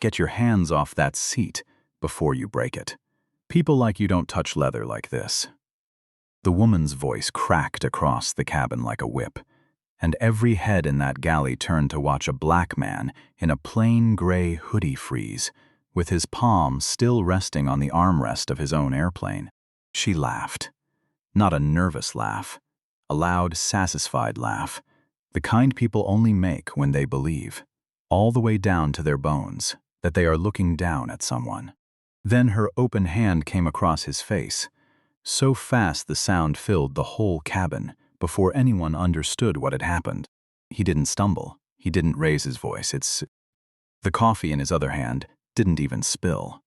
Get your hands off that seat before you break it. People like you don't touch leather like this." The woman's voice cracked across the cabin like a whip, and every head in that galley turned to watch a black man in a plain gray hoodie freeze, with his palm still resting on the armrest of his own airplane. She laughed. Not a nervous laugh, a loud, satisfied laugh, the kind people only make when they believe, all the way down to their bones, that they are looking down at someone. Then her open hand came across his face. So fast the sound filled the whole cabin before anyone understood what had happened. He didn't stumble. He didn't raise his voice. The coffee in his other hand didn't even spill.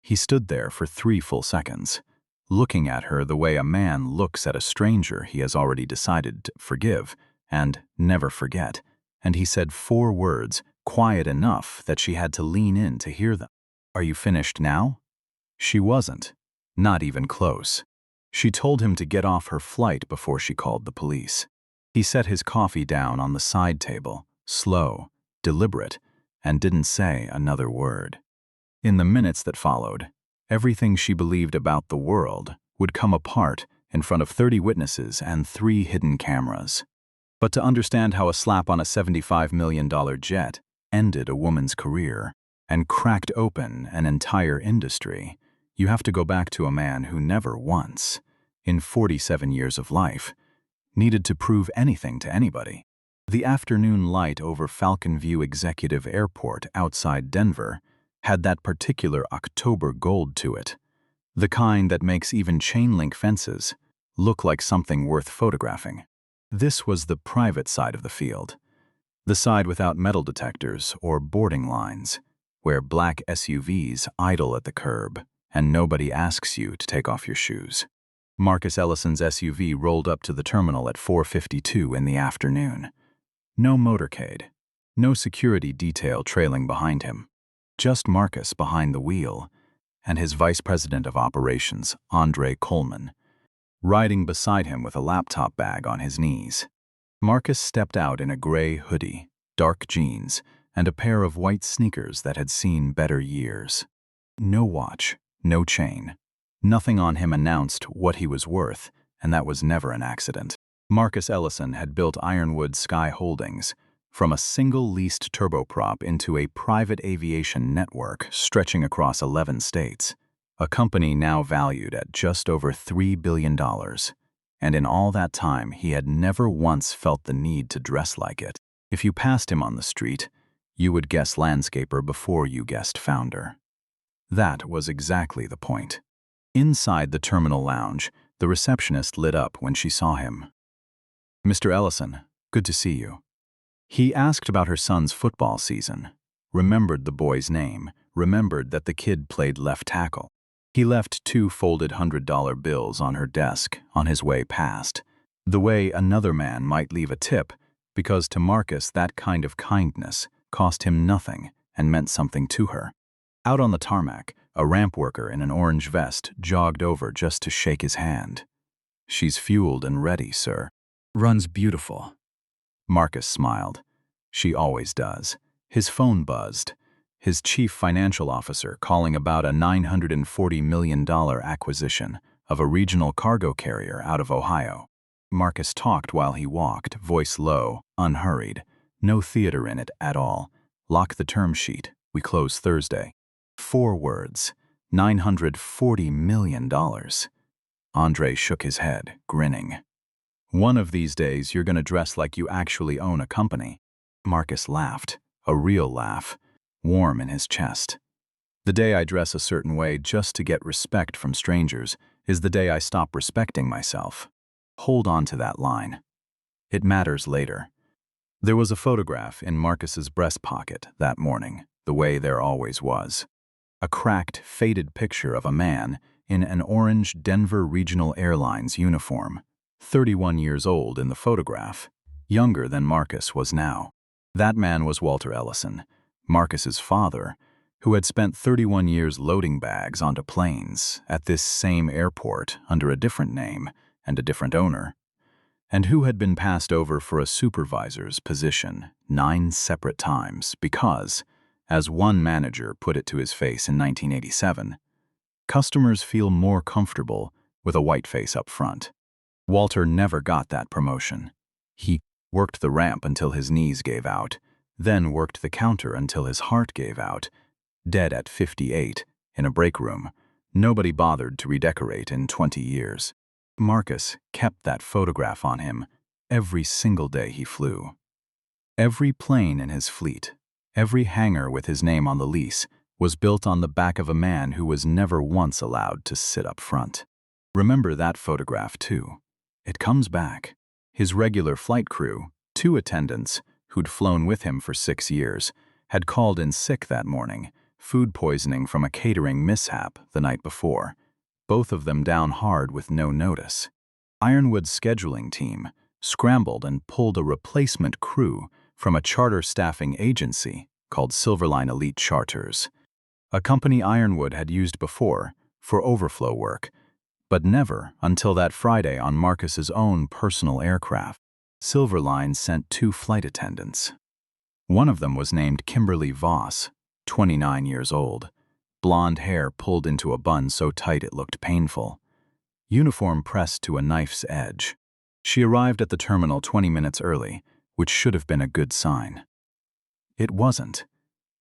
He stood there for 3 full seconds, looking at her the way a man looks at a stranger he has already decided to forgive and never forget, and he said 4 words, quiet enough that she had to lean in to hear them. "Are you finished now?" She wasn't, not even close. She told him to get off her flight before she called the police. He set his coffee down on the side table, slow, deliberate, and didn't say another word. In the minutes that followed, everything she believed about the world would come apart in front of 30 witnesses and 3 hidden cameras. But to understand how a slap on a $75 million jet ended a woman's career and cracked open an entire industry, you have to go back to a man who never once, in 47 years of life, needed to prove anything to anybody. The afternoon light over Falcon View Executive Airport outside Denver had that particular October gold to it, the kind that makes even chain-link fences look like something worth photographing. This was the private side of the field, the side without metal detectors or boarding lines, where black SUVs idle at the curb and nobody asks you to take off your shoes. Marcus Ellison's SUV rolled up to the terminal at 4:52 in the afternoon. No motorcade, no security detail trailing behind him, just Marcus behind the wheel and his vice president of operations, Andre Coleman, riding beside him with a laptop bag on his knees. Marcus stepped out in a gray hoodie, dark jeans, and a pair of white sneakers that had seen better years. No watch, no chain. Nothing on him announced what he was worth, and that was never an accident. Marcus Ellison had built Ironwood Sky Holdings from a single leased turboprop into a private aviation network stretching across 11 states, a company now valued at just over $3 billion. And in all that time, he had never once felt the need to dress like it. If you passed him on the street, you would guess landscaper before you guessed founder. That was exactly the point. Inside the terminal lounge, the receptionist lit up when she saw him. "Mr. Ellison, good to see you." He asked about her son's football season, remembered the boy's name, remembered that the kid played left tackle. He left 2 folded $100 bills on her desk on his way past, the way another man might leave a tip, because to Marcus that kind of kindness cost him nothing and meant something to her. Out on the tarmac, a ramp worker in an orange vest jogged over just to shake his hand. "She's fueled and ready, sir. Runs beautiful." Marcus smiled. She always does. His phone buzzed. His chief financial officer calling about a $940 million acquisition of a regional cargo carrier out of Ohio. Marcus talked while he walked, voice low, unhurried. No theater in it at all. "Lock the term sheet. We close Thursday." 4 words. $940 million. Andre shook his head, grinning. "One of these days you're going to dress like you actually own a company." Marcus laughed, a real laugh, warm in his chest. "The day I dress a certain way just to get respect from strangers is the day I stop respecting myself. Hold on to that line. It matters later." There was a photograph in Marcus's breast pocket that morning, the way there always was. A cracked, faded picture of a man in an orange Denver Regional Airlines uniform, 31 years old in the photograph, younger than Marcus was now. That man was Walter Ellison, Marcus's father, who had spent 31 years loading bags onto planes at this same airport under a different name and a different owner, and who had been passed over for a supervisor's position 9 separate times because, As one manager put it to his face in 1987, customers feel more comfortable with a white face up front. Walter never got that promotion. He worked the ramp until his knees gave out, then worked the counter until his heart gave out. Dead at 58, in a break room, nobody bothered to redecorate in 20 years. Marcus kept that photograph on him every single day he flew. Every plane in his fleet, every hangar with his name on the lease, was built on the back of a man who was never once allowed to sit up front. Remember that photograph too. It comes back. His regular flight crew, 2 attendants, who'd flown with him for 6 years, had called in sick that morning, food poisoning from a catering mishap the night before, both of them down hard with no notice. Ironwood's scheduling team scrambled and pulled a replacement crew from a charter staffing agency called Silverline Elite Charters, a company Ironwood had used before for overflow work, but never until that Friday on Marcus's own personal aircraft. Silverline sent 2 flight attendants. One of them was named Kimberly Voss, 29 years old, blonde hair pulled into a bun so tight it looked painful, uniform pressed to a knife's edge. She arrived at the terminal 20 minutes early, which should have been a good sign. It wasn't.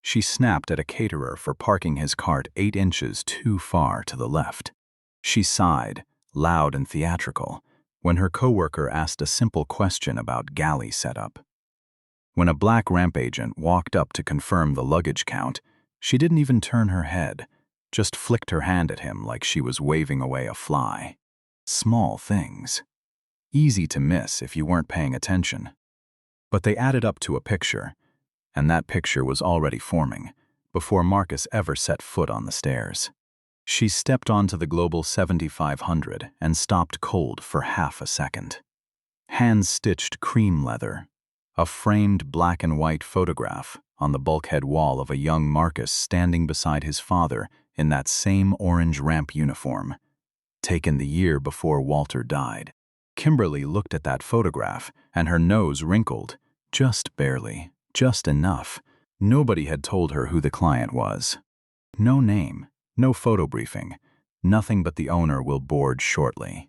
She snapped at a caterer for parking his cart 8 inches too far to the left. She sighed, loud and theatrical, when her coworker asked a simple question about galley setup. When a black ramp agent walked up to confirm the luggage count, she didn't even turn her head, just flicked her hand at him like she was waving away a fly. Small things. Easy to miss if you weren't paying attention. But they added up to a picture, and that picture was already forming before Marcus ever set foot on the stairs. She stepped onto the Global 7500 and stopped cold for half a second. Hand-stitched cream leather, a framed black and white photograph on the bulkhead wall of a young Marcus standing beside his father in that same orange ramp uniform, taken the year before Walter died. Kimberly looked at that photograph, and her nose wrinkled, just barely, just enough. Nobody had told her who the client was. No name, no photo briefing, nothing but the owner will board shortly.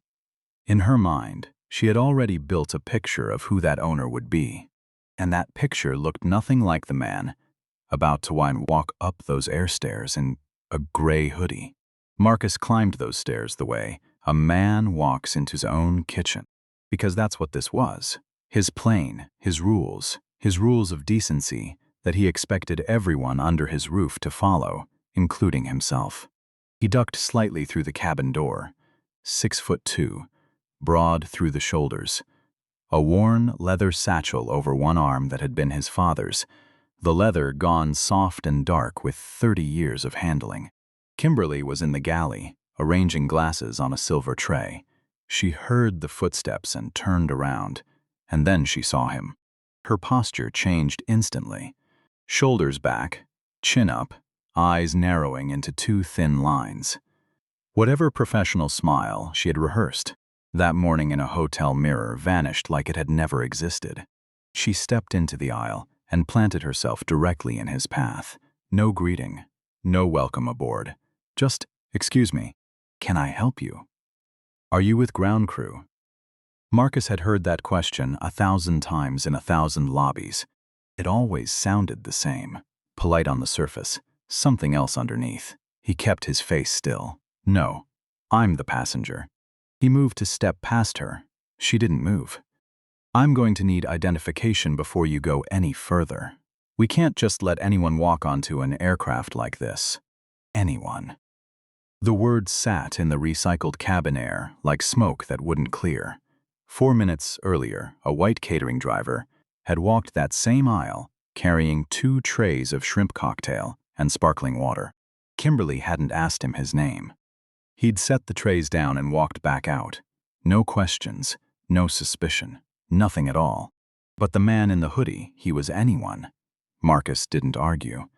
In her mind, she had already built a picture of who that owner would be, and that picture looked nothing like the man about to walk up those air stairs in a gray hoodie. Marcus climbed those stairs the way a man walks into his own kitchen, because that's what this was. His plane, his rules of decency that he expected everyone under his roof to follow, including himself. He ducked slightly through the cabin door, 6'2", broad through the shoulders, a worn leather satchel over one arm that had been his father's, the leather gone soft and dark with 30 years of handling. Kimberly was in the galley, arranging glasses on a silver tray. She heard the footsteps and turned around, and then she saw him. Her posture changed instantly. Shoulders back, chin up, eyes narrowing into 2 thin lines. Whatever professional smile she had rehearsed that morning in a hotel mirror vanished like it had never existed. She stepped into the aisle and planted herself directly in his path. No greeting, no welcome aboard. Just, "Excuse me, can I help you? Are you with ground crew?" Marcus had heard that question 1,000 times in 1,000 lobbies. It always sounded the same. Polite on the surface, something else underneath. He kept his face still. "No, I'm the passenger." He moved to step past her. She didn't move. "I'm going to need identification before you go any further. We can't just let anyone walk onto an aircraft like this. Anyone." The words sat in the recycled cabin air like smoke that wouldn't clear. 4 minutes earlier, a white catering driver had walked that same aisle carrying 2 trays of shrimp cocktail and sparkling water. Kimberly hadn't asked him his name. He'd set the trays down and walked back out. No questions, no suspicion, nothing at all. But the man in the hoodie, he was anyone. Marcus didn't argue.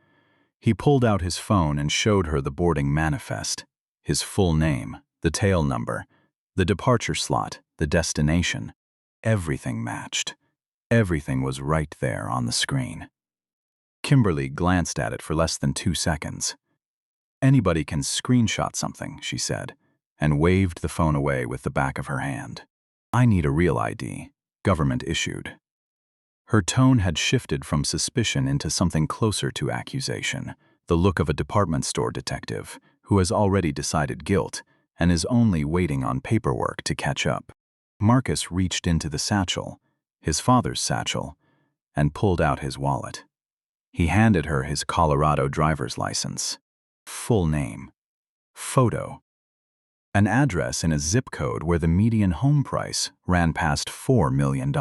He pulled out his phone and showed her the boarding manifest. His full name, the tail number, the departure slot, the destination. Everything matched. Everything was right there on the screen. Kimberly glanced at it for less than 2 seconds. "Anybody can screenshot something," she said, and waved the phone away with the back of her hand. "I need a real ID, government issued." Her tone had shifted from suspicion into something closer to accusation, the look of a department store detective who has already decided guilt and is only waiting on paperwork to catch up. Marcus reached into the satchel, his father's satchel, and pulled out his wallet. He handed her his Colorado driver's license. Full name. Photo. An address in a zip code where the median home price ran past $4 million.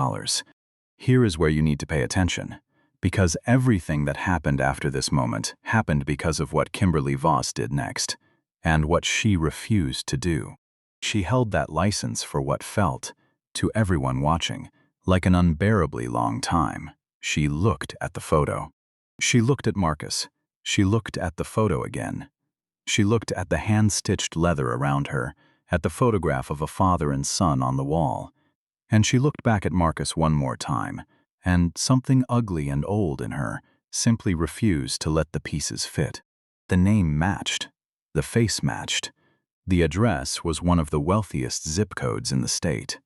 Here is where you need to pay attention, because everything that happened after this moment happened because of what Kimberly Voss did next, and what she refused to do. She held that license for what felt, to everyone watching, like an unbearably long time. She looked at the photo. She looked at Marcus. She looked at the photo again. She looked at the hand-stitched leather around her, at the photograph of a father and son on the wall. And she looked back at Marcus one more time, and something ugly and old in her simply refused to let the pieces fit. The name matched. The face matched. The address was one of the wealthiest zip codes in the state.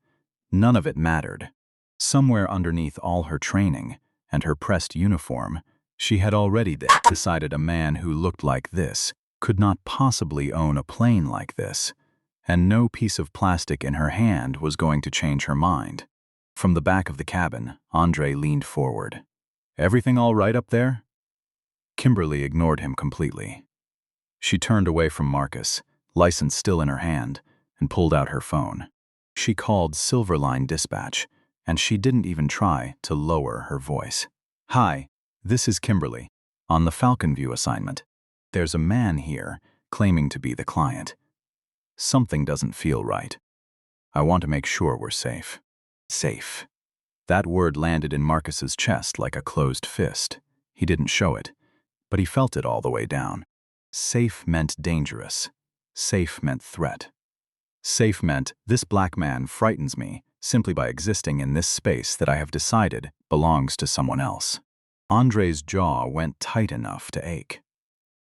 None of it mattered. Somewhere underneath all her training and her pressed uniform, she had already decided a man who looked like this could not possibly own a plane like this, and no piece of plastic in her hand was going to change her mind. From the back of the cabin, Andre leaned forward. "Everything all right up there?" Kimberly ignored him completely. She turned away from Marcus, license still in her hand, and pulled out her phone. She called Silverline Dispatch, and she didn't even try to lower her voice. "Hi, this is Kimberly, on the Falcon View assignment. There's a man here claiming to be the client. Something doesn't feel right. I want to make sure we're safe." Safe. That word landed in Marcus's chest like a closed fist. He didn't show it, but he felt it all the way down. Safe meant dangerous. Safe meant threat. Safe meant this black man frightens me simply by existing in this space that I have decided belongs to someone else. Andre's jaw went tight enough to ache.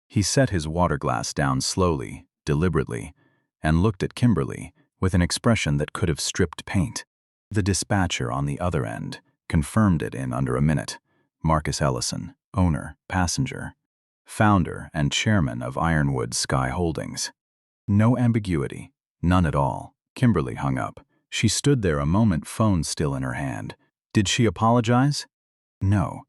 He set his water glass down slowly, deliberately, and looked at Kimberly with an expression that could have stripped paint. The dispatcher on the other end confirmed it in under a minute. Marcus Ellison, owner, passenger, founder and chairman of Ironwood Sky Holdings. No ambiguity, none at all. Kimberly hung up. She stood there a moment, phone still in her hand. Did she apologize? No.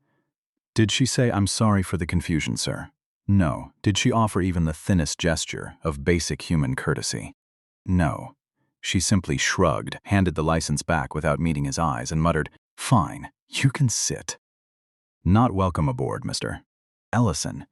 Did she say, "I'm sorry for the confusion, sir"? No. Did she offer even the thinnest gesture of basic human courtesy? No. She simply shrugged, handed the license back without meeting his eyes, and muttered, "Fine, you can sit." "Not welcome aboard, Mr. Ellison.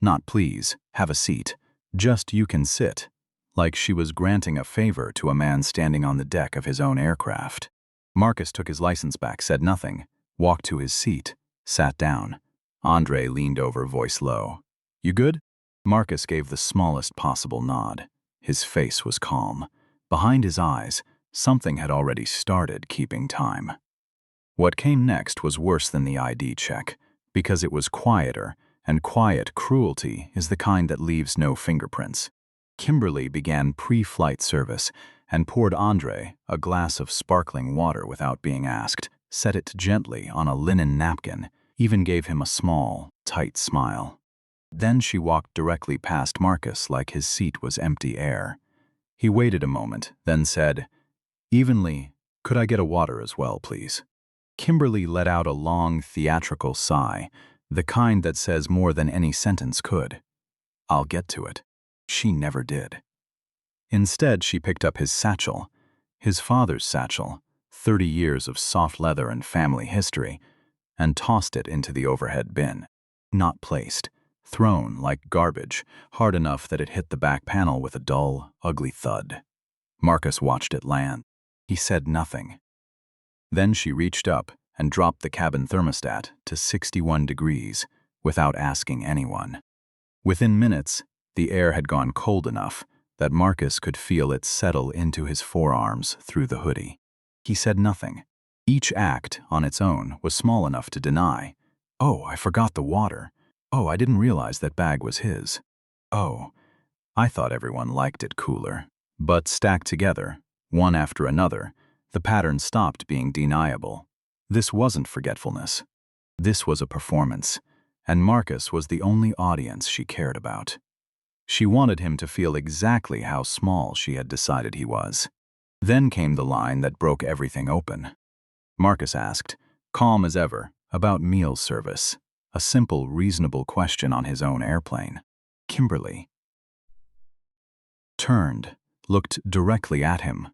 Not please, have a seat. Just you can sit." Like she was granting a favor to a man standing on the deck of his own aircraft. Marcus took his license back, said nothing, walked to his seat, sat down. Andre leaned over, voice low. "You good?" Marcus gave the smallest possible nod. His face was calm. Behind his eyes, something had already started keeping time. What came next was worse than the ID check, because it was quieter, and quiet cruelty is the kind that leaves no fingerprints. Kimberly began pre-flight service and poured Andre a glass of sparkling water without being asked, set it gently on a linen napkin, even gave him a small, tight smile. Then she walked directly past Marcus like his seat was empty air. He waited a moment, then said, "Evenly, could I get a water as well, please?" Kimberly let out a long, theatrical sigh, the kind that says more than any sentence could. "I'll get to it." She never did. Instead, she picked up his satchel, his father's satchel, 30 years of soft leather and family history, and tossed it into the overhead bin. Not placed, thrown like garbage, hard enough that it hit the back panel with a dull, ugly thud. Marcus watched it land. He said nothing. Then she reached up and dropped the cabin thermostat to 61 degrees without asking anyone. Within minutes, the air had gone cold enough that Marcus could feel it settle into his forearms through the hoodie. He said nothing. Each act on its own was small enough to deny. Oh, I forgot the water. Oh, I didn't realize that bag was his. Oh, I thought everyone liked it cooler. But stacked together, one after another, the pattern stopped being deniable. This wasn't forgetfulness. This was a performance, and Marcus was the only audience she cared about. She wanted him to feel exactly how small she had decided he was. Then came the line that broke everything open. Marcus asked, calm as ever, about meal service, a simple, reasonable question on his own airplane. Kimberly turned, looked directly at him,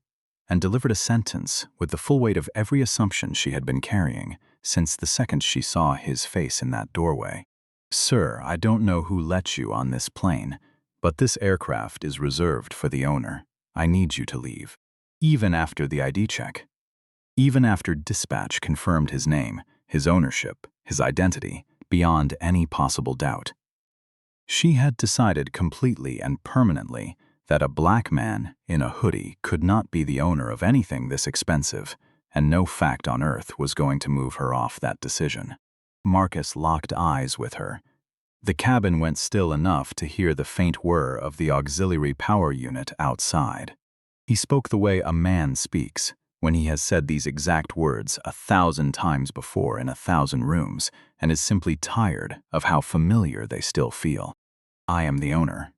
and delivered a sentence with the full weight of every assumption she had been carrying since the second she saw his face in that doorway. Sir, I don't know who let you on this plane, but this aircraft is reserved for the owner. I need you to leave. Even after the ID check. Even after dispatch confirmed his name, his ownership, his identity, beyond any possible doubt. She had decided completely and permanently that a black man in a hoodie could not be the owner of anything this expensive, and no fact on earth was going to move her off that decision. Marcus locked eyes with her. The cabin went still enough to hear the faint whir of the auxiliary power unit outside. He spoke the way a man speaks, when he has said these exact words 1,000 times before in 1,000 rooms and is simply tired of how familiar they still feel. I am the owner.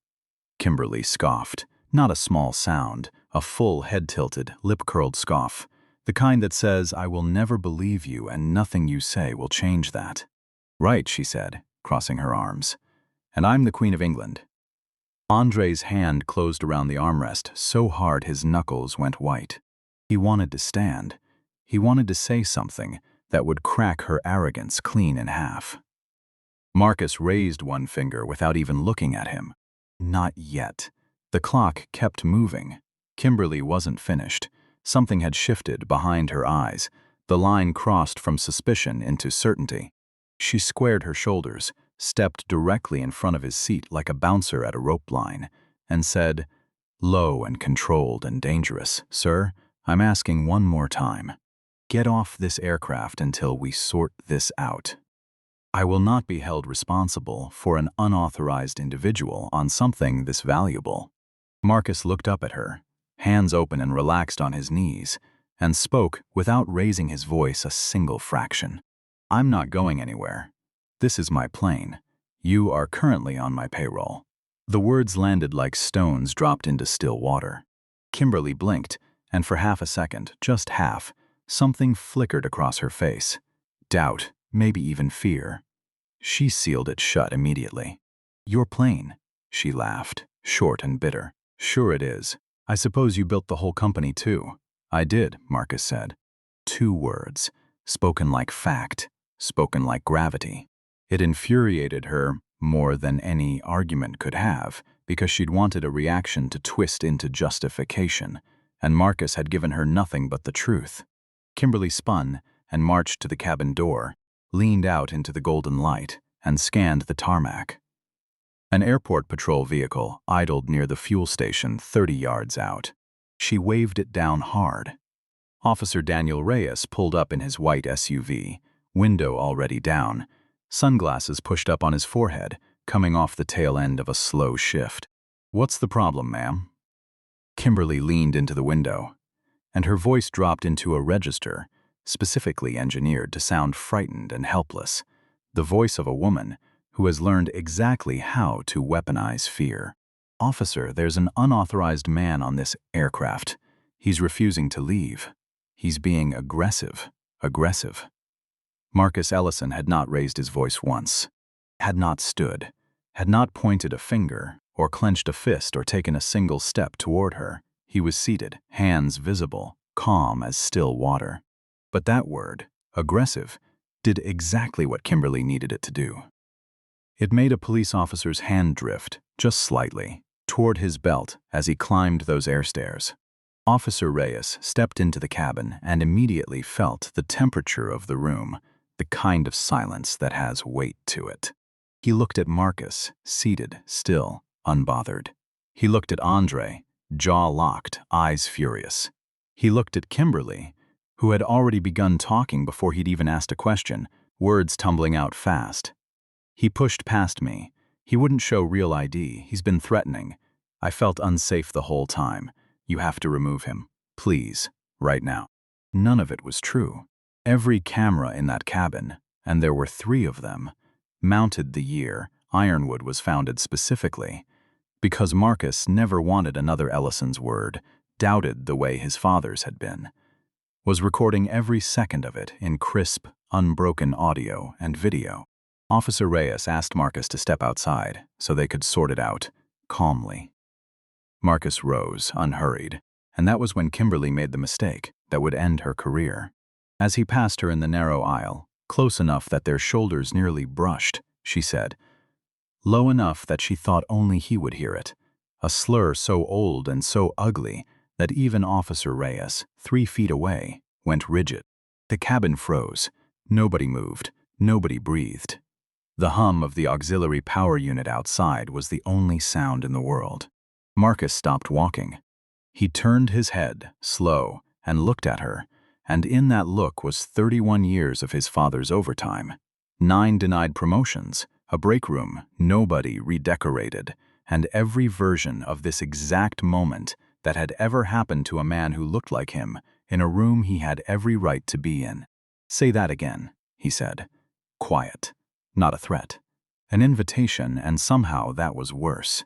Kimberly scoffed. Not a small sound, a full head-tilted, lip-curled scoff. The kind that says, I will never believe you and nothing you say will change that. Right, she said, crossing her arms. And I'm the Queen of England. Andre's hand closed around the armrest so hard his knuckles went white. He wanted to stand. He wanted to say something that would crack her arrogance clean in half. Marcus raised one finger without even looking at him. Not yet. The clock kept moving. Kimberly wasn't finished. Something had shifted behind her eyes. The line crossed from suspicion into certainty. She squared her shoulders, stepped directly in front of his seat like a bouncer at a rope line, and said, low and controlled and dangerous, sir, I'm asking one more time. Get off this aircraft until we sort this out. I will not be held responsible for an unauthorized individual on something this valuable. Marcus looked up at her, hands open and relaxed on his knees, and spoke without raising his voice a single fraction. I'm not going anywhere. This is my plane. You are currently on my payroll. The words landed like stones dropped into still water. Kimberly blinked, and for half a second, just half, something flickered across her face. Doubt, maybe even fear. She sealed it shut immediately. Your plane, she laughed, short and bitter. Sure it is. I suppose you built the whole company too. I did, Marcus said. 2 words, spoken like fact, spoken like gravity. It infuriated her more than any argument could have, because she'd wanted a reaction to twist into justification, and Marcus had given her nothing but the truth. Kimberly spun and marched to the cabin door, leaned out into the golden light, and scanned the tarmac. An airport patrol vehicle idled near the fuel station 30 yards out. She waved it down hard. Officer Daniel Reyes pulled up in his white SUV, window already down, sunglasses pushed up on his forehead, coming off the tail end of a slow shift. What's the problem, ma'am? Kimberly leaned into the window, and her voice dropped into a register, specifically engineered to sound frightened and helpless, the voice of a woman who has learned exactly how to weaponize fear. Officer, there's an unauthorized man on this aircraft. He's refusing to leave. He's being aggressive. Marcus Ellison had not raised his voice once, had not stood, had not pointed a finger or clenched a fist or taken a single step toward her. He was seated, hands visible, calm as still water. But that word, aggressive, did exactly what Kimberly needed it to do. It made a police officer's hand drift, just slightly, toward his belt as he climbed those air stairs. Officer Reyes stepped into the cabin and immediately felt the temperature of the room, the kind of silence that has weight to it. He looked at Marcus, seated, still, unbothered. He looked at Andre, jaw locked, eyes furious. He looked at Kimberly, who had already begun talking before he'd even asked a question, words tumbling out fast. He pushed past me. He wouldn't show real ID. He's been threatening. I felt unsafe the whole time. You have to remove him. Please. Right now. None of it was true. Every camera in that cabin, and there were 3 of them, mounted the year Ironwood was founded specifically, because Marcus never wanted another Ellison's word, doubted the way his father's had been, was recording every second of it in crisp, unbroken audio and video. Officer Reyes asked Marcus to step outside so they could sort it out, calmly. Marcus rose, unhurried, and that was when Kimberly made the mistake that would end her career. As he passed her in the narrow aisle, close enough that their shoulders nearly brushed, she said, low enough that she thought only he would hear it, a slur so old and so ugly that even Officer Reyes, 3 feet away, went rigid. The cabin froze. Nobody moved. Nobody breathed. The hum of the auxiliary power unit outside was the only sound in the world. Marcus stopped walking. He turned his head, slow, and looked at her, and in that look was 31 years of his father's overtime, 9 denied promotions, a break room nobody redecorated, and every version of this exact moment that had ever happened to a man who looked like him in a room he had every right to be in. Say that again, he said. Quiet. Not a threat. An invitation, and somehow that was worse.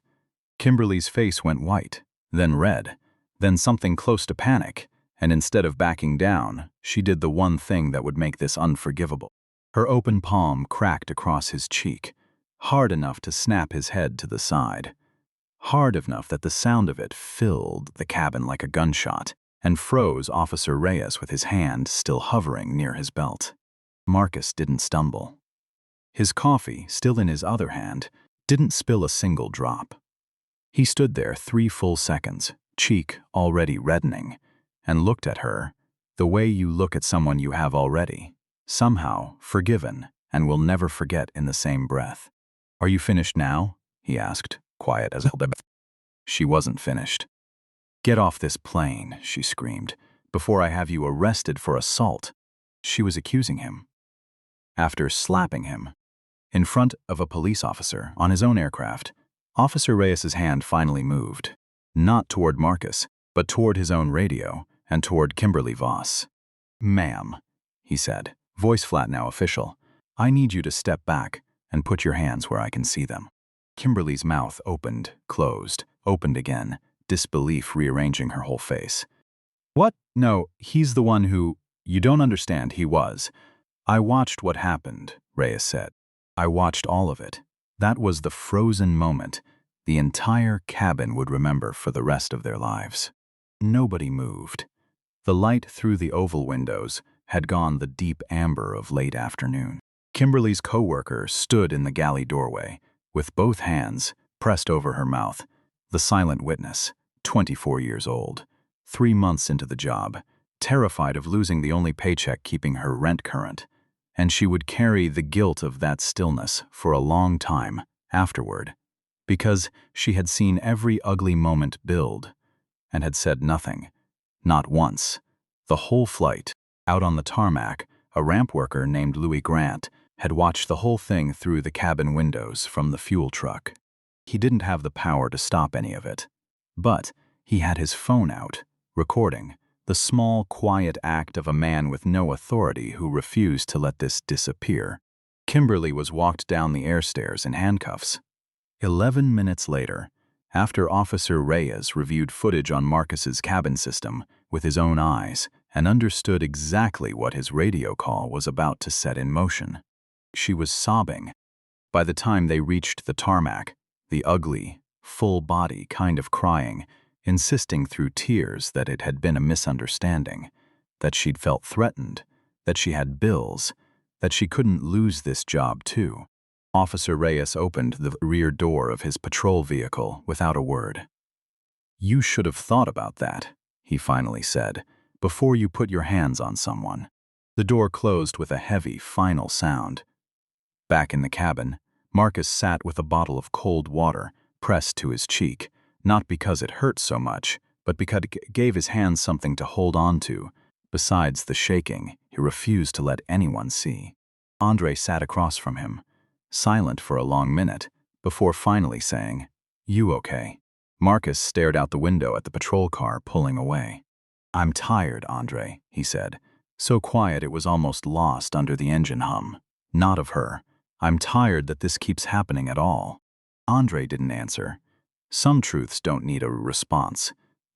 Kimberly's face went white, then red, then something close to panic, and instead of backing down, she did the one thing that would make this unforgivable. Her open palm cracked across his cheek, hard enough to snap his head to the side. Hard enough that the sound of it filled the cabin like a gunshot and froze Officer Reyes with his hand still hovering near his belt. Marcus didn't stumble. His coffee, still in his other hand, didn't spill a single drop. He stood there 3 full seconds, cheek already reddening, and looked at her the way you look at someone you have already, somehow forgiven and will never forget in the same breath. Are you finished now? He asked, quiet as hell. She wasn't finished. Get off this plane, she screamed, before I have you arrested for assault. She was accusing him. After slapping him, in front of a police officer on his own aircraft, Officer Reyes's hand finally moved, not toward Marcus, but toward his own radio and toward Kimberly Voss. Ma'am, he said, voice flat now official, I need you to step back and put your hands where I can see them. Kimberly's mouth opened, closed, opened again, disbelief rearranging her whole face. What? No, he's the one who… You don't understand, he was. I watched what happened, Reyes said. I watched all of it. That was the frozen moment the entire cabin would remember for the rest of their lives. Nobody moved. The light through the oval windows had gone the deep amber of late afternoon. Kimberly's co-worker stood in the galley doorway, with both hands pressed over her mouth, the silent witness, 24 years old, 3 months into the job, terrified of losing the only paycheck keeping her rent current, and she would carry the guilt of that stillness for a long time afterward, because she had seen every ugly moment build and had said nothing, not once. The whole flight, out on the tarmac, a ramp worker named Louis Grant had watched the whole thing through the cabin windows from the fuel truck. He didn't have the power to stop any of it, but he had his phone out, recording, the small, quiet act of a man with no authority who refused to let this disappear. Kimberly was walked down the air stairs in handcuffs. 11 minutes later, after Officer Reyes reviewed footage on Marcus's cabin system with his own eyes and understood exactly what his radio call was about to set in motion, she was sobbing. By the time they reached the tarmac, the ugly, full body kind of crying, insisting through tears that it had been a misunderstanding, that she'd felt threatened, that she had bills, that she couldn't lose this job too. Officer Reyes opened the rear door of his patrol vehicle without a word. You should have thought about that, he finally said, before you put your hands on someone. The door closed with a heavy, final sound. Back in the cabin, Marcus sat with a bottle of cold water pressed to his cheek, not because it hurt so much, but because it gave his hands something to hold on to. Besides the shaking, he refused to let anyone see. Andre sat across from him, silent for a long minute, before finally saying, "You okay?" Marcus stared out the window at the patrol car pulling away. "I'm tired, Andre," he said, so quiet it was almost lost under the engine hum. "Not of her. I'm tired that this keeps happening at all." Andre didn't answer. Some truths don't need a response.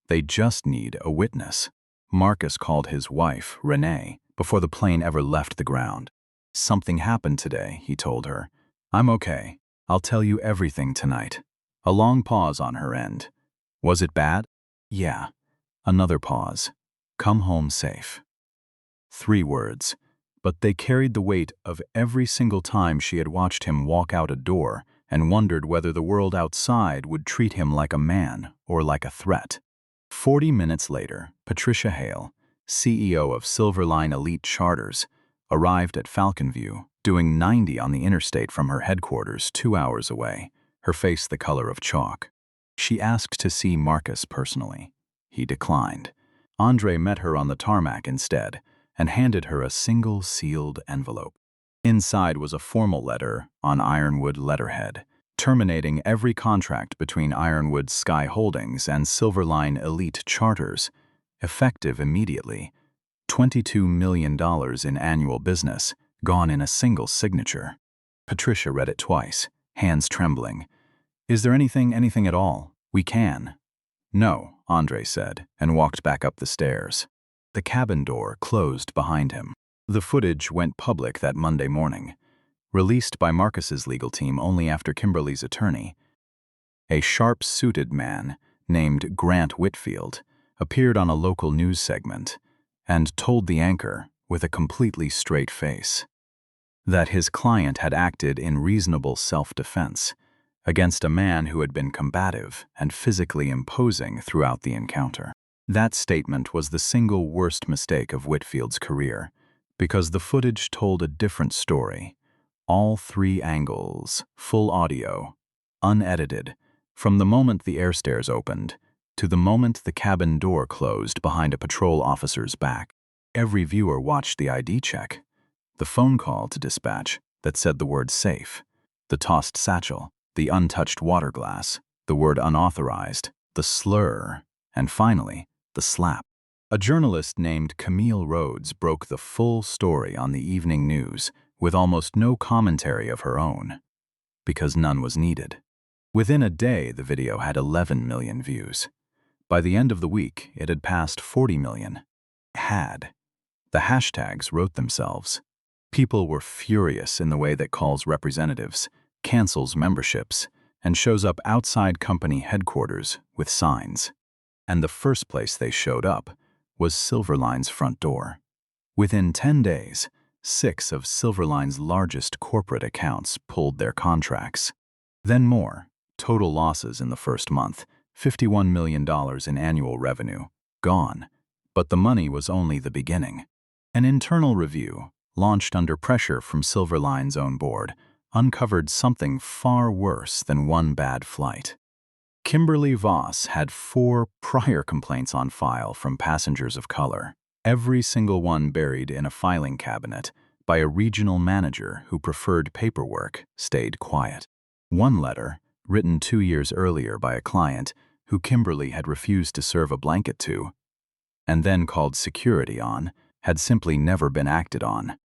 They just need a witness. Marcus called his wife, Renee, before the plane ever left the ground. "Something happened today," he told her. "I'm okay. I'll tell you everything tonight." A long pause on her end. "Was it bad?" "Yeah." Another pause. "Come home safe." 3 words, but they carried the weight of every single time she had watched him walk out a door and wondered whether the world outside would treat him like a man or like a threat. 40 minutes later, Patricia Hale, CEO of Silverline Elite Charters, arrived at Falcon View, doing 90 on the interstate from her headquarters 2 hours away, her face the color of chalk. She asked to see Marcus personally. He declined. Andre met her on the tarmac instead and handed her a single sealed envelope. Inside was a formal letter on ironwood letterhead, terminating every contract between Ironwood Sky Holdings and Silverline Elite Charters, effective immediately. $22 million in annual business, gone in a single signature. Patricia read it twice, hands trembling. "Is there anything at all? We can." "No," Andre said, and walked back up the stairs. The cabin door closed behind him. The footage went public that Monday morning, released by Marcus's legal team only after Kimberly's attorney. A sharp-suited man named Grant Whitfield appeared on a local news segment and told the anchor, with a completely straight face, that his client had acted in reasonable self-defense against a man who had been combative and physically imposing throughout the encounter. That statement was the single worst mistake of Whitfield's career, because the footage told a different story. All 3 angles, full audio, unedited, from the moment the air stairs opened to the moment the cabin door closed behind a patrol officer's back. Every viewer watched the ID check, the phone call to dispatch that said the word safe, the tossed satchel, the untouched water glass, the word unauthorized, the slur, and finally, the slap. A journalist named Camille Rhodes broke the full story on the evening news with almost no commentary of her own, because none was needed. Within a day, the video had 11 million views. By the end of the week, it had passed 40 million. The hashtags wrote themselves. People were furious in the way that calls representatives, cancels memberships, and shows up outside company headquarters with signs. And the first place they showed up was Silverline's front door. Within 10 days, 6 of Silverline's largest corporate accounts pulled their contracts. Then more. Total losses in the first month, $51 million in annual revenue, gone. But the money was only the beginning. An internal review, launched under pressure from Silverline's own board, uncovered something far worse than one bad flight. Kimberly Voss had 4 prior complaints on file from passengers of color, every single one buried in a filing cabinet by a regional manager who preferred paperwork, stayed quiet. One letter, written 2 years earlier by a client who Kimberly had refused to serve a blanket to, and then called security on, had simply never been acted on.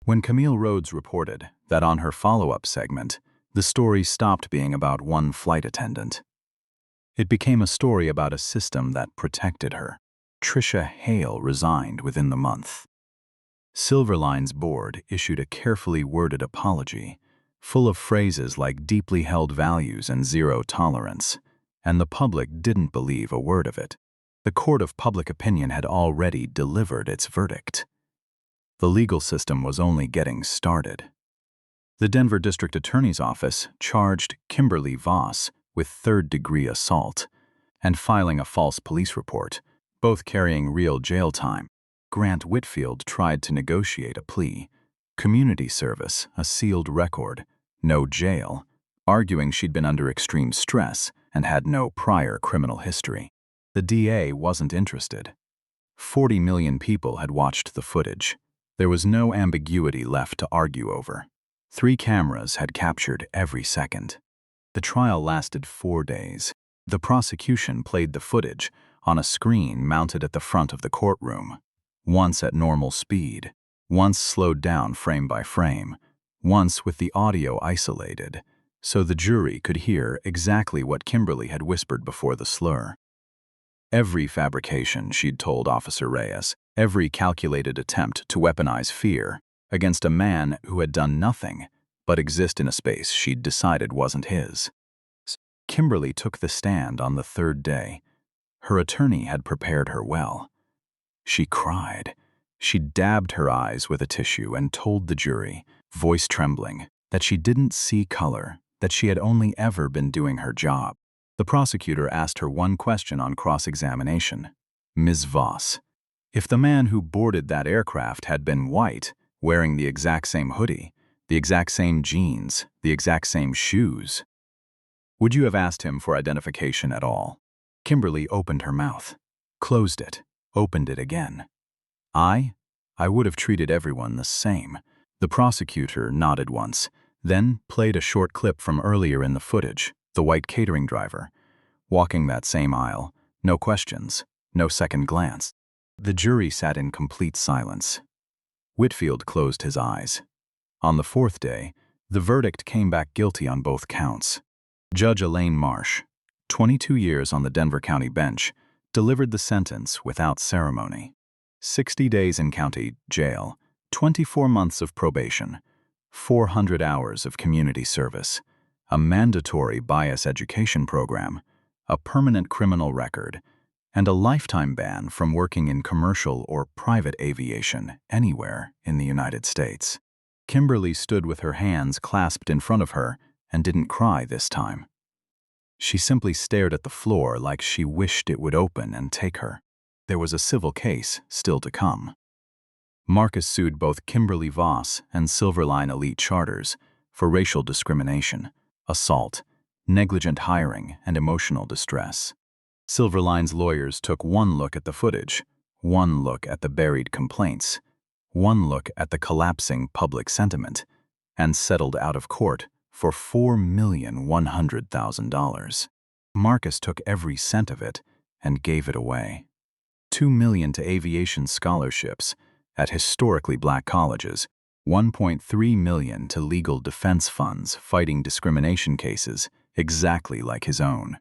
When Camille Rhodes reported that on her follow-up segment, the story stopped being about one flight attendant. It became a story about a system that protected her. Tricia Hale resigned within the month. Silverline's board issued a carefully worded apology, full of phrases like deeply held values and zero tolerance, and the public didn't believe a word of it. The court of public opinion had already delivered its verdict. The legal system was only getting started. The Denver District Attorney's Office charged Kimberly Voss with third-degree assault and filing a false police report, both carrying real jail time. Grant Whitfield tried to negotiate a plea, community service, a sealed record, no jail, arguing she'd been under extreme stress and had no prior criminal history. The DA wasn't interested. 40 million people had watched the footage. There was no ambiguity left to argue over. 3 cameras had captured every second. The trial lasted 4 days. The prosecution played the footage on a screen mounted at the front of the courtroom, once at normal speed, once slowed down frame by frame, once with the audio isolated, so the jury could hear exactly what Kimberly had whispered before the slur. Every fabrication, she'd told Officer Reyes, every calculated attempt to weaponize fear against a man who had done nothing but exist in a space she'd decided wasn't his. Kimberly took the stand on the 3rd day. Her attorney had prepared her well. She cried. She dabbed her eyes with a tissue and told the jury, voice trembling, that she didn't see color, that she had only ever been doing her job. The prosecutor asked her one question on cross-examination. Ms. Voss, if the man who boarded that aircraft had been white, wearing the exact same hoodie, the exact same jeans, the exact same shoes, would you have asked him for identification at all? Kimberly opened her mouth, closed it, opened it again. I would have treated everyone the same. The prosecutor nodded once, then played a short clip from earlier in the footage, the white catering driver, walking that same aisle, no questions, no second glance. The jury sat in complete silence. Whitfield closed his eyes. On the 4th day, the verdict came back guilty on both counts. Judge Elaine Marsh, 22 years on the Denver County bench, delivered the sentence without ceremony. 60 days in county jail, 24 months of probation, 400 hours of community service, a mandatory bias education program, a permanent criminal record, and a lifetime ban from working in commercial or private aviation anywhere in the United States. Kimberly stood with her hands clasped in front of her and didn't cry this time. She simply stared at the floor like she wished it would open and take her. There was a civil case still to come. Marcus sued both Kimberly Voss and Silverline Elite Charters for racial discrimination, assault, negligent hiring, and emotional distress. Silverline's lawyers took one look at the footage, one look at the buried complaints, one look at the collapsing public sentiment, and settled out of court for $4,100,000. Marcus took every cent of it and gave it away. $2 million to aviation scholarships at historically black colleges, $1.3 million to legal defense funds fighting discrimination cases exactly like his own.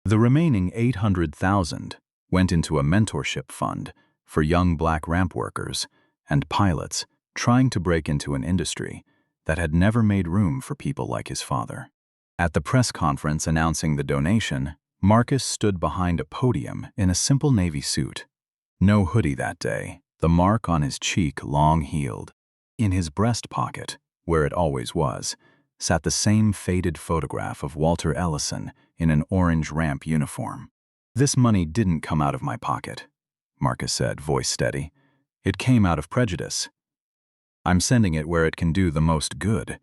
The remaining $800,000 went into a mentorship fund for young black ramp workers and pilots trying to break into an industry that had never made room for people like his father. At the press conference announcing the donation, Marcus stood behind a podium in a simple navy suit. No hoodie that day, the mark on his cheek long healed. In his breast pocket, where it always was, sat the same faded photograph of Walter Ellison in an orange ramp uniform. "This money didn't come out of my pocket," Marcus said, voice steady. "It came out of prejudice. I'm sending it where it can do the most good,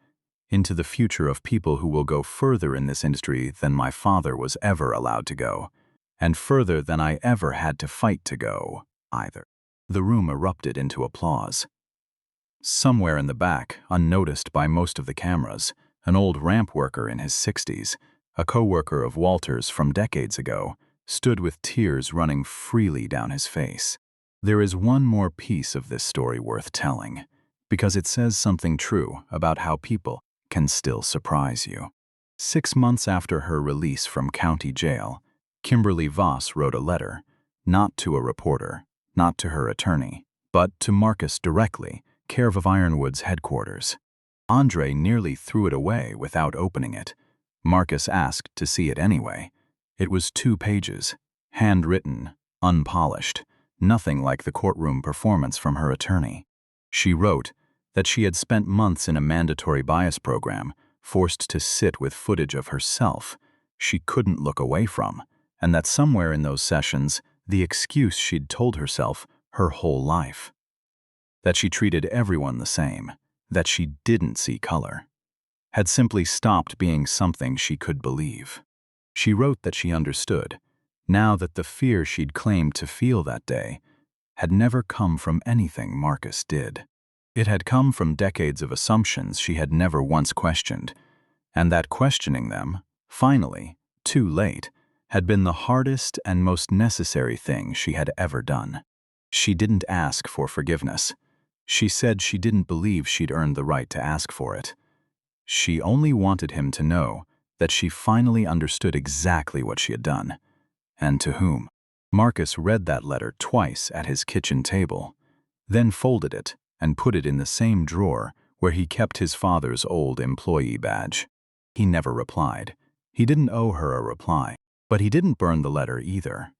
into the future of people who will go further in this industry than my father was ever allowed to go, and further than I ever had to fight to go, either." The room erupted into applause. Somewhere in the back, unnoticed by most of the cameras, an old ramp worker in his 60s, a co-worker of Walter's from decades ago, stood with tears running freely down his face. There is one more piece of this story worth telling, because it says something true about how people can still surprise you. 6 months after her release from county jail, Kimberly Voss wrote a letter, not to a reporter, not to her attorney, but to Marcus directly, care of Ironwood's headquarters. Andre nearly threw it away without opening it. Marcus asked to see it anyway. It was 2 pages, handwritten, unpolished, nothing like the courtroom performance from her attorney. She wrote that she had spent months in a mandatory bias program, forced to sit with footage of herself she couldn't look away from, and that somewhere in those sessions, the excuse she'd told herself her whole life. That she treated everyone the same, that she didn't see color, had simply stopped being something she could believe. She wrote that she understood, now that the fear she'd claimed to feel that day had never come from anything Marcus did. It had come from decades of assumptions she had never once questioned, and that questioning them, finally, too late, had been the hardest and most necessary thing she had ever done. She didn't ask for forgiveness. She said she didn't believe she'd earned the right to ask for it. She only wanted him to know that she finally understood exactly what she had done, and to whom. Marcus read that letter twice at his kitchen table, then folded it and put it in the same drawer where he kept his father's old employee badge. He never replied. He didn't owe her a reply, but he didn't burn the letter either,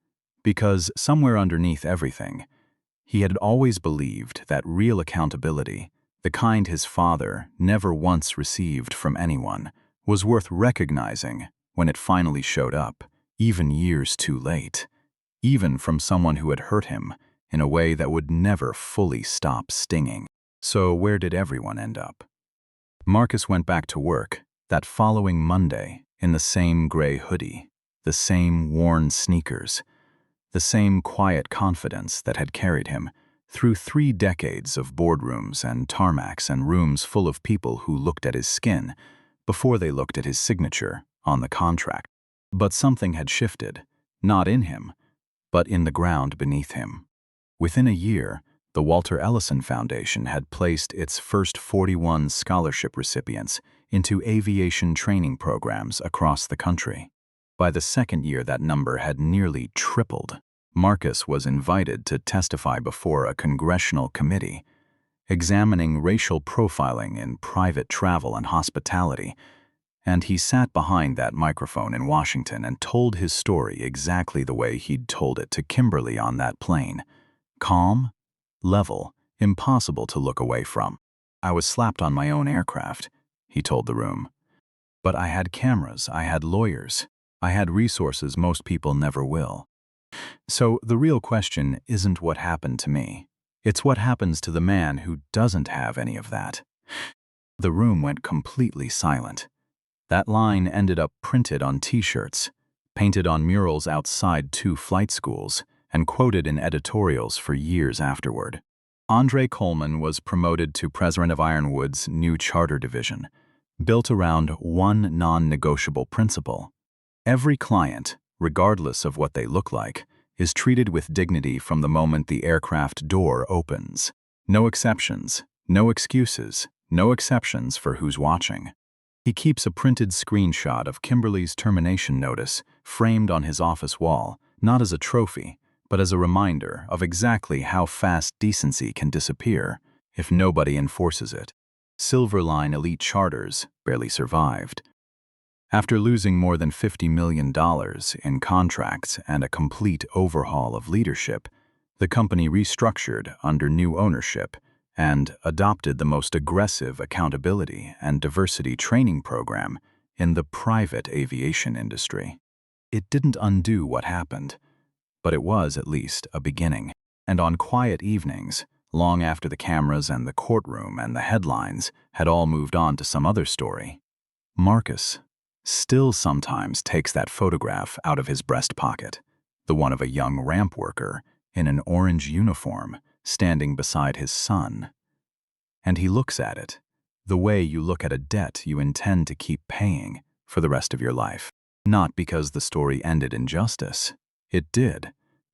because somewhere underneath everything, he had always believed that real accountability, the kind his father never once received from anyone, was worth recognizing when it finally showed up, even years too late, even from someone who had hurt him in a way that would never fully stop stinging. So where did everyone end up? Marcus went back to work that following Monday in the same gray hoodie, the same worn sneakers, the same quiet confidence that had carried him through 3 decades of boardrooms and tarmacs and rooms full of people who looked at his skin before they looked at his signature on the contract. But something had shifted, not in him, but in the ground beneath him. Within a year, the Walter Ellison Foundation had placed its first 41 scholarship recipients into aviation training programs across the country. By the second year, that number had nearly tripled. Marcus was invited to testify before a congressional committee examining racial profiling in private travel and hospitality, and he sat behind that microphone in Washington and told his story exactly the way he'd told it to Kimberly on that plane. Calm, level, impossible to look away from. "I was slapped on my own aircraft," he told the room. "But I had cameras, I had lawyers, I had resources most people never will. So the real question isn't what happened to me. It's what happens to the man who doesn't have any of that." The room went completely silent. That line ended up printed on T-shirts, painted on murals outside 2 flight schools, and quoted in editorials for years afterward. Andre Coleman was promoted to president of Ironwood's new charter division, built around one non-negotiable principle. Every client, regardless of what they look like, is treated with dignity from the moment the aircraft door opens. No exceptions, no excuses, no exceptions for who's watching. He keeps a printed screenshot of Kimberly's termination notice framed on his office wall, not as a trophy, but as a reminder of exactly how fast decency can disappear if nobody enforces it. Silverline Elite Charters barely survived. After losing more than $50 million in contracts and a complete overhaul of leadership, the company restructured under new ownership and adopted the most aggressive accountability and diversity training program in the private aviation industry. It didn't undo what happened, but it was at least a beginning. And on quiet evenings, long after the cameras and the courtroom and the headlines had all moved on to some other story, Marcus still sometimes takes that photograph out of his breast pocket, the one of a young ramp worker in an orange uniform standing beside his son. And he looks at it the way you look at a debt you intend to keep paying for the rest of your life. Not because the story ended in justice. It did.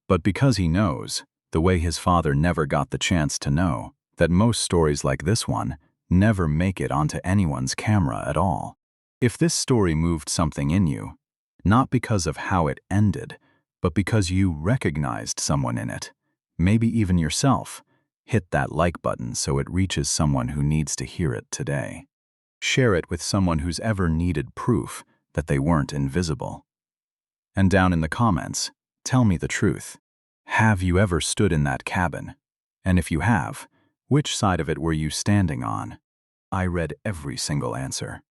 But because he knows, the way his father never got the chance to know, that most stories like this one never make it onto anyone's camera at all. If this story moved something in you, not because of how it ended, but because you recognized someone in it, maybe even yourself, hit that like button so it reaches someone who needs to hear it today. Share it with someone who's ever needed proof that they weren't invisible. And down in the comments, tell me the truth. Have you ever stood in that cabin? And if you have, which side of it were you standing on? I read every single answer.